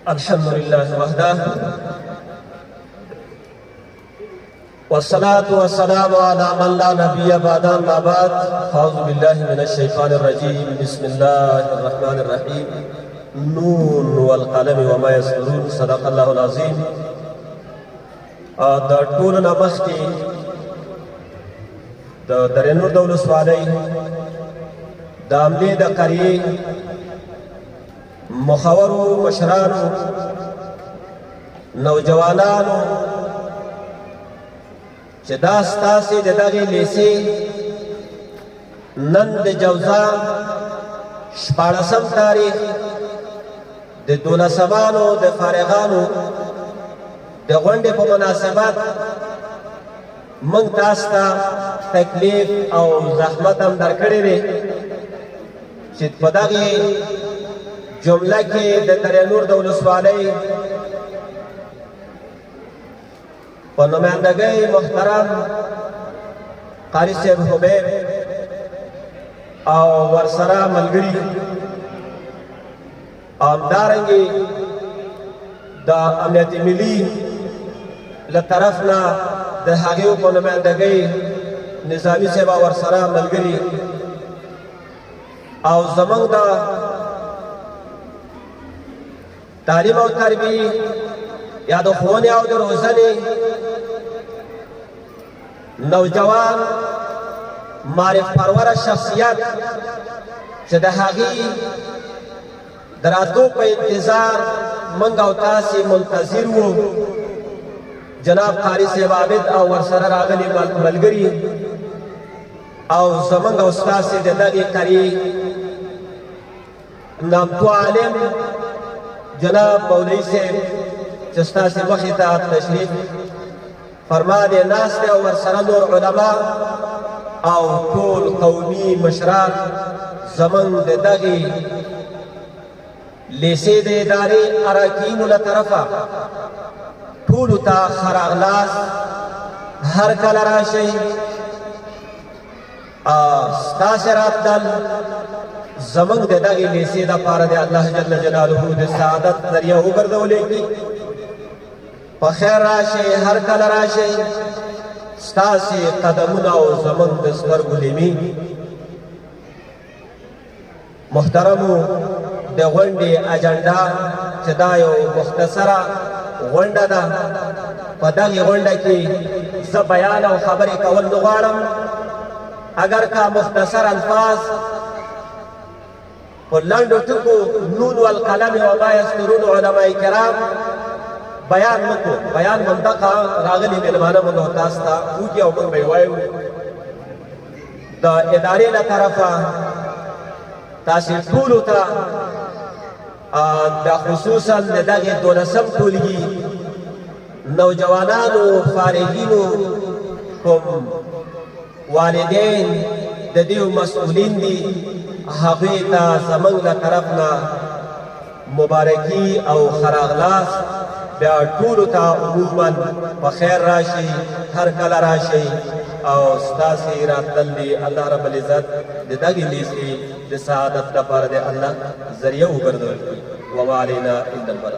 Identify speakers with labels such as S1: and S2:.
S1: الحمد لله وحده والصلاة والسلام على من لا نبي بعد ما بعد. أعوذ بالله من الشيطان الرجيم. بسم الله الرحمن الرحيم. نون والقلم وما يسطرون. صدق الله العظيم. د ټولو نه مخکې د درېنور د ولسوالۍ د عملې د قریې مخورو مشرانو نوجوانانو چې دا ستاسې د دغې لیسې نن د جوزا 14 تاریخ د 12مانو د فارغانو د غونډې په مناسبت موږ تاسو ته تکلیف او زحمت هم درکړی دی چې په دغې جمله کې د درېنور د ولسوالۍ په نمایندګۍ محترم قاري صاحب حبیب او ورسره ملګري او همدارنګې د امنیت ملي له طرف نه د هغې په نمایندګۍ نظامي صاحب او ورسره ملګري او زموږ د تعلیم او تربیه یا د ښوونې او د روزنې نوجوان معرف پروره شخصیت چې د هغې د راتلو په انتظار موږ او تاسې منتظر وو، جناب قاري صاحب عابد او ورسره راغلي ملګري او زموږ او ستاسې د دغې قریې نامتو عالم جناب مولوي صاحب چې ستاسې مخې ته تشریف فرما دی ناست دی او ورسره نور علما او ټول قومي مشران زموږ د دغې لیسې د ادارې اراکینو له طرفه ټولو ته ښه راغلاست. هر کله راشئ، ستاسې راتلل زموږ د دغې لیسې دپاره د الله جل جلاله د سعادت ذریعه وګرځولی کړي. په خیر راشئ، هر کله راشئ، ستاسې قدمونه او زموږ د سترګو لیمې. محترمو، د غونډې اجنډا چې دا یو مختصره غونډه ده، په دغې غونډه کې زه بیان او خبرې کول نه غواړم. اگر که مختصر الفاظ په لنډو ټکو نون والقلم وما یسطرون علماء کرام بیان وکړو. بیان منطقه راغلي مېلمانه موږ او تاسو ته وکړي او موږ به یې وایو. د ادارې له طرفه تاسې ټولو ته دا خصوصا د دغې 12م ټولګي نوجوانانو فارغینو کوم والدین د دې مسؤلین دي، هغوی ته زموږ له طرف نه مبارکي او ښه راغلاست. بیا ټولو ته عموما په خیر راشئ، هر کله راشئ او ستاسې راتلل د الله رب العزت د دغې لیسې د سعادت لپاره د الله ذریعه وګرځول کړي. وما علینا الا البلاغ.